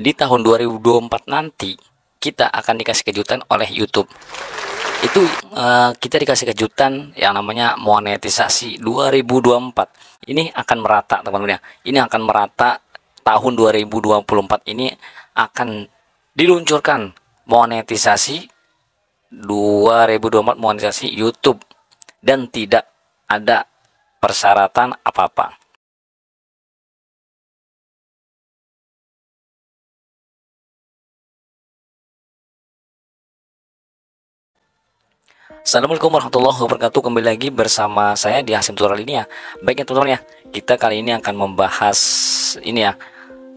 di tahun 2024 nanti kita akan dikasih kejutan oleh YouTube. Itu kita dikasih kejutan yang namanya monetisasi 2024. Ini akan merata, teman-teman ya. Ini akan merata tahun 2024 ini akan diluncurkan monetisasi 2024 monetisasi YouTube dan tidak ada persyaratan apa-apa. Assalamualaikum warahmatullahi wabarakatuh. Kembali lagi bersama saya di Hasim Tutorial ini ya. Baik ya teman-teman ya, kita kali ini akan membahas ini ya,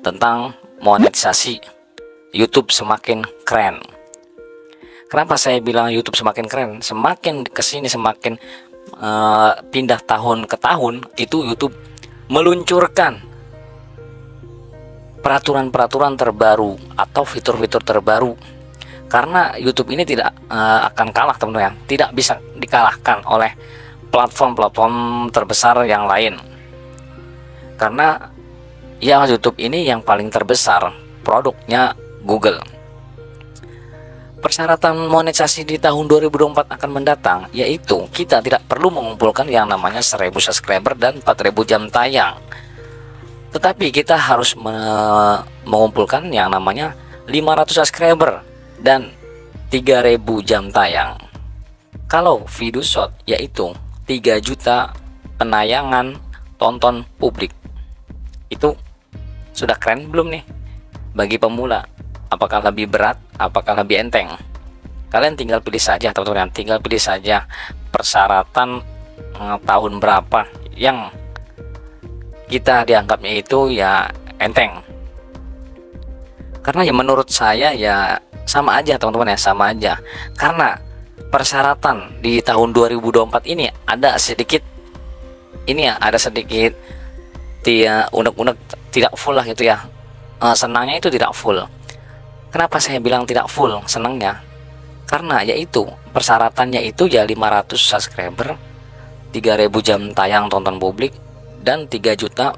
tentang monetisasi YouTube semakin keren. Kenapa saya bilang YouTube semakin keren? Semakin kesini, semakin pindah tahun ke tahun, itu YouTube meluncurkan peraturan-peraturan terbaru atau fitur-fitur terbaru. Karena YouTube ini tidak akan kalah, teman-teman ya, tidak bisa dikalahkan oleh platform-platform terbesar yang lain. Karena ya YouTube ini yang paling terbesar, produknya Google. Persyaratan monetisasi di tahun 2024 akan mendatang, yaitu kita tidak perlu mengumpulkan yang namanya 1000 subscriber dan 4000 jam tayang, tetapi kita harus mengumpulkan yang namanya 500 subscriber dan 3000 jam tayang. Kalau video short yaitu 3 juta penayangan tonton publik. Itu sudah keren belum nih bagi pemula? Apakah lebih berat, apakah lebih enteng? Kalian tinggal pilih saja, teman-teman, tinggal pilih saja persyaratan tahun berapa yang kita dianggapnya itu ya enteng. Karena ya menurut saya ya sama aja, teman-teman ya, sama aja. Karena persyaratan di tahun 2024 ini ada sedikit ini ya, ada sedikit unek-unek tidak full lah gitu ya. Senangnya itu tidak full. Kenapa saya bilang tidak full senangnya? Karena yaitu persyaratannya itu ya 500 subscriber, 3000 jam tayang tonton publik, dan 3 juta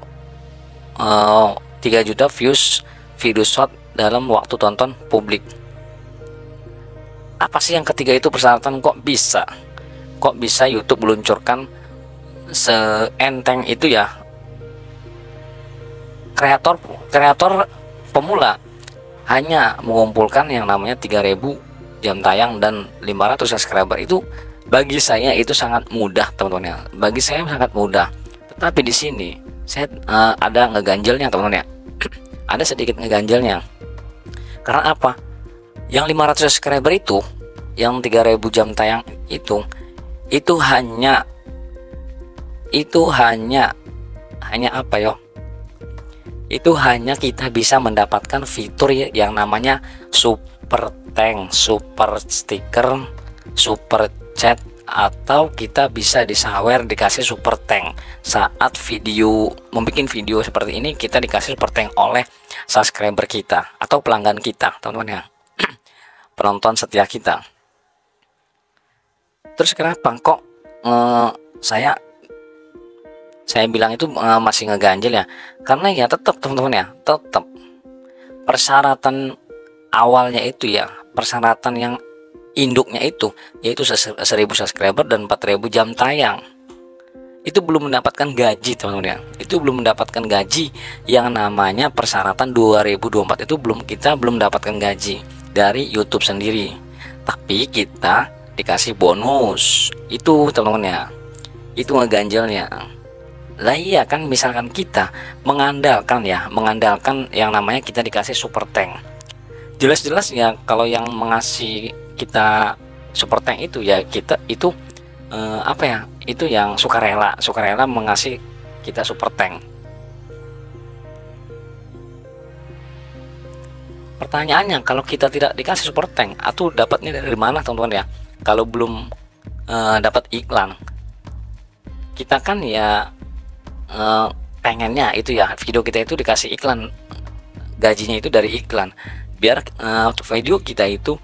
views video short dalam waktu tonton publik. Apa sih yang ketiga itu persyaratan? Kok bisa YouTube meluncurkan seenteng itu ya? Kreator pemula hanya mengumpulkan yang namanya 3000 jam tayang dan 500 subscriber. Itu bagi saya itu sangat mudah, teman-teman ya. Bagi saya sangat mudah. Tetapi di sini saya ada ngeganjelnya, teman-teman ya. Ada sedikit ngeganjelnya. Karena apa? Yang 500 subscriber itu, yang 3000 jam tayang itu hanya apa yo? Itu hanya kita bisa mendapatkan fitur yang namanya super thank, super sticker, super chat, atau kita bisa disawer dikasih super thank saat membuat video seperti ini. Kita dikasih super thank oleh subscriber kita atau pelanggan kita, teman-teman ya, penonton setia kita. Terus kenapa kok saya bilang itu masih ngeganjel ya? Karena ya tetap, teman-teman ya, tetap persyaratan awalnya itu ya, persyaratan yang induknya itu yaitu 1000 subscriber dan 4000 jam tayang. Itu belum mendapatkan gaji, teman-teman ya. Itu belum mendapatkan gaji yang namanya persyaratan 2024 itu belum mendapatkan gaji dari YouTube sendiri. Tapi kita dikasih bonus. Itu, teman-teman ya. Itu ngeganjelnya. Lah iya kan, misalkan kita mengandalkan yang namanya kita dikasih super tank. Jelas-jelas ya kalau yang mengasih kita super tank itu ya kita itu apa ya? Itu yang sukarela mengasih kita super tank. Pertanyaannya, kalau kita tidak dikasih super tank, atau dapatnya dari mana, teman-teman ya? Kalau belum dapat iklan, kita kan ya pengennya itu ya video kita itu dikasih iklan, gajinya itu dari iklan, biar video kita itu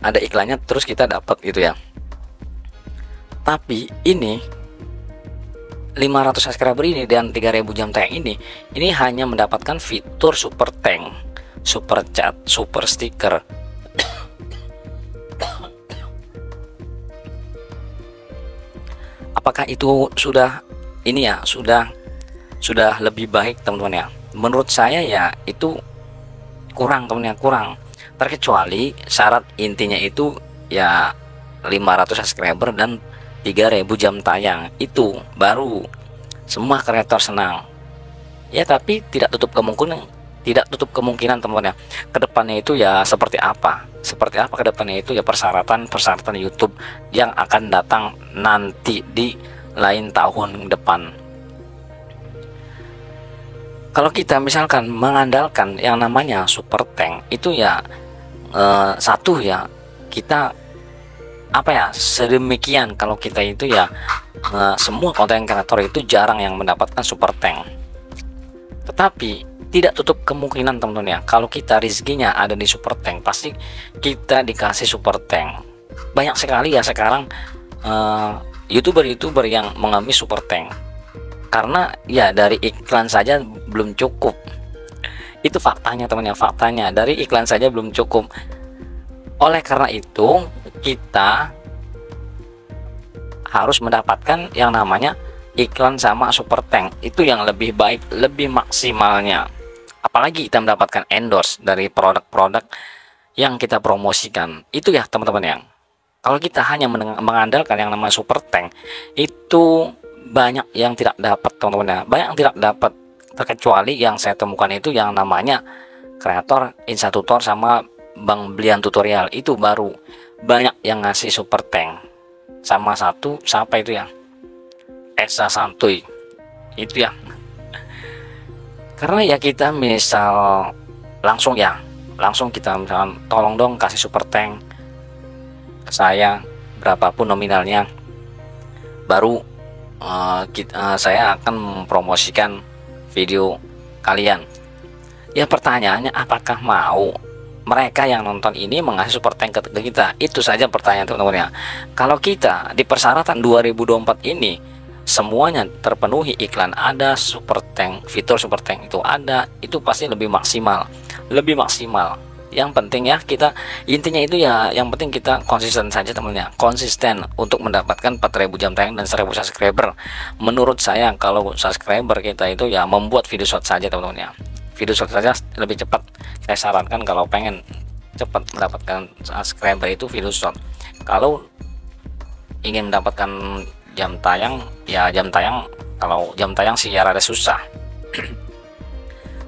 ada iklannya terus kita dapat gitu ya. Tapi ini 500 subscriber ini dan 3000 jam tayang ini hanya mendapatkan fitur super tank. super chat, super stiker. Apakah itu sudah ini ya, sudah lebih baik teman-teman ya? Menurut saya ya itu kurang teman-teman, kurang. Terkecuali syarat intinya itu ya 500 subscriber dan 3000 jam tayang, itu baru semua kreator senang ya. Tapi tidak tutup kemungkinan teman-teman ya, kedepannya itu ya seperti apa kedepannya itu ya, persyaratan YouTube yang akan datang nanti di lain tahun depan. Kalau kita misalkan mengandalkan yang namanya super tank itu ya, satu ya, kita apa ya, sedemikian kalau kita itu ya, semua konten kreator itu jarang yang mendapatkan super tank. Tetapi tidak tutup kemungkinan teman-teman ya, kalau kita rezekinya ada di super tank, pasti kita dikasih super tank. Banyak sekali ya sekarang youtuber yang mengambil super tank, karena ya dari iklan saja belum cukup. Itu faktanya teman-teman, faktanya dari iklan saja belum cukup. Oleh karena itu kita harus mendapatkan yang namanya iklan sama super tank, itu yang lebih baik, lebih maksimalnya. Apalagi kita mendapatkan endorse dari produk-produk yang kita promosikan, itu ya teman-teman ya. Kalau kita hanya mengandalkan yang namanya super tank, itu banyak yang tidak dapat teman-teman ya, banyak yang tidak dapat. Terkecuali yang saya temukan itu yang namanya kreator Instatutor sama Bang Blian Tutorial, itu baru banyak yang ngasih super tank. Sama satu siapa itu ya, Esa Santuy itu ya. Karena ya kita misal langsung kita misalkan, tolong dong kasih super tank ke saya berapapun nominalnya, baru saya akan mempromosikan video kalian. Ya pertanyaannya, apakah mau mereka yang nonton ini mengasih super tank ke kita? Itu saja pertanyaan teman-teman ya. Kalau kita di persyaratan 2024 ini semuanya terpenuhi, iklan ada, super tank, fitur super tank itu ada, itu pasti lebih maksimal. Yang penting ya, kita intinya itu ya, yang penting kita konsisten saja teman-teman, konsisten untuk mendapatkan 4000 jam tayang dan 1000 subscriber. Menurut saya kalau subscriber kita itu ya membuat video short saja teman-teman ya, video short saja lebih cepat. Saya sarankan kalau pengen cepat mendapatkan subscriber itu video short. Kalau ingin mendapatkan jam tayang ya, kalau jam tayang sih ya rada susah.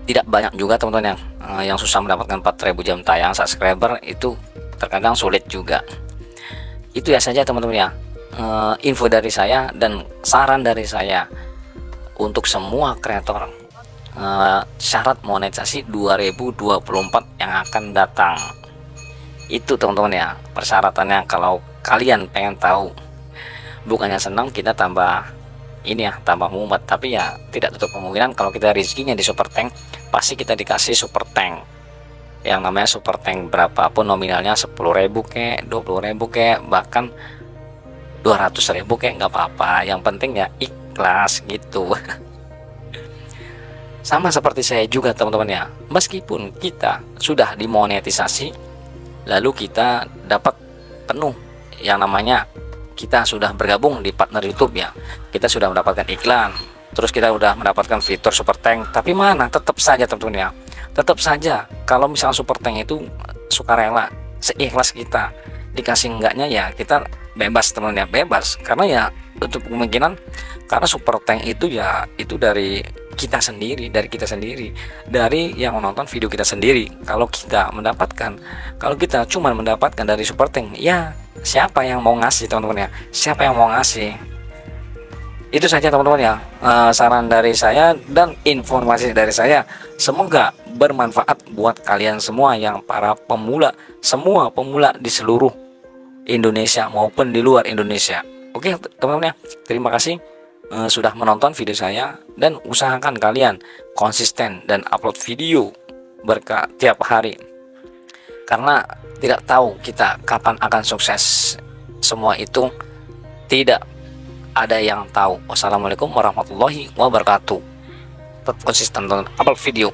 Tidak banyak juga teman-teman yang susah mendapatkan 4000 jam tayang subscriber, itu terkadang sulit juga. Itu ya saja teman-teman ya, info dari saya dan saran dari saya untuk semua kreator, syarat monetisasi 2024 yang akan datang. Itu teman-teman ya persyaratannya. Kalau kalian pengen tahu, bukannya senang kita tambah ini ya, tambah mumet, tapi ya tidak tutup kemungkinan kalau kita rezekinya di super tank, pasti kita dikasih super tank. Yang namanya super tank berapapun nominalnya, 10.000 kek, 20.000 kek, bahkan 200.000 kek, nggak apa-apa. Yang penting ya ikhlas gitu. Sama seperti saya juga teman-teman ya, meskipun kita sudah dimonetisasi, lalu kita dapat penuh yang namanya kita sudah bergabung di partner YouTube ya, kita sudah mendapatkan iklan, terus kita sudah mendapatkan fitur super tank, tapi mana tetap saja teman-teman ya, tetap saja kalau misalnya super tank itu sukarela, seikhlas kita, dikasih enggaknya ya kita bebas teman-teman ya, bebas. Karena ya tutup kemungkinan, karena super tank itu ya itu dari kita sendiri, dari yang menonton video kita sendiri. Kalau kita cuma mendapatkan dari super tank, ya siapa yang mau ngasih teman-teman ya, siapa yang mau ngasih? Itu saja teman-teman ya, saran dari saya dan informasi dari saya, semoga bermanfaat buat kalian semua yang para pemula, semua pemula di seluruh Indonesia maupun di luar Indonesia. Oke teman-teman ya, terima kasih sudah menonton video saya, dan usahakan kalian konsisten dan upload video tiap hari, karena tidak tahu kita kapan akan sukses. Semua itu tidak ada yang tahu. Wassalamualaikum warahmatullahi wabarakatuh. Tetap konsisten upload video.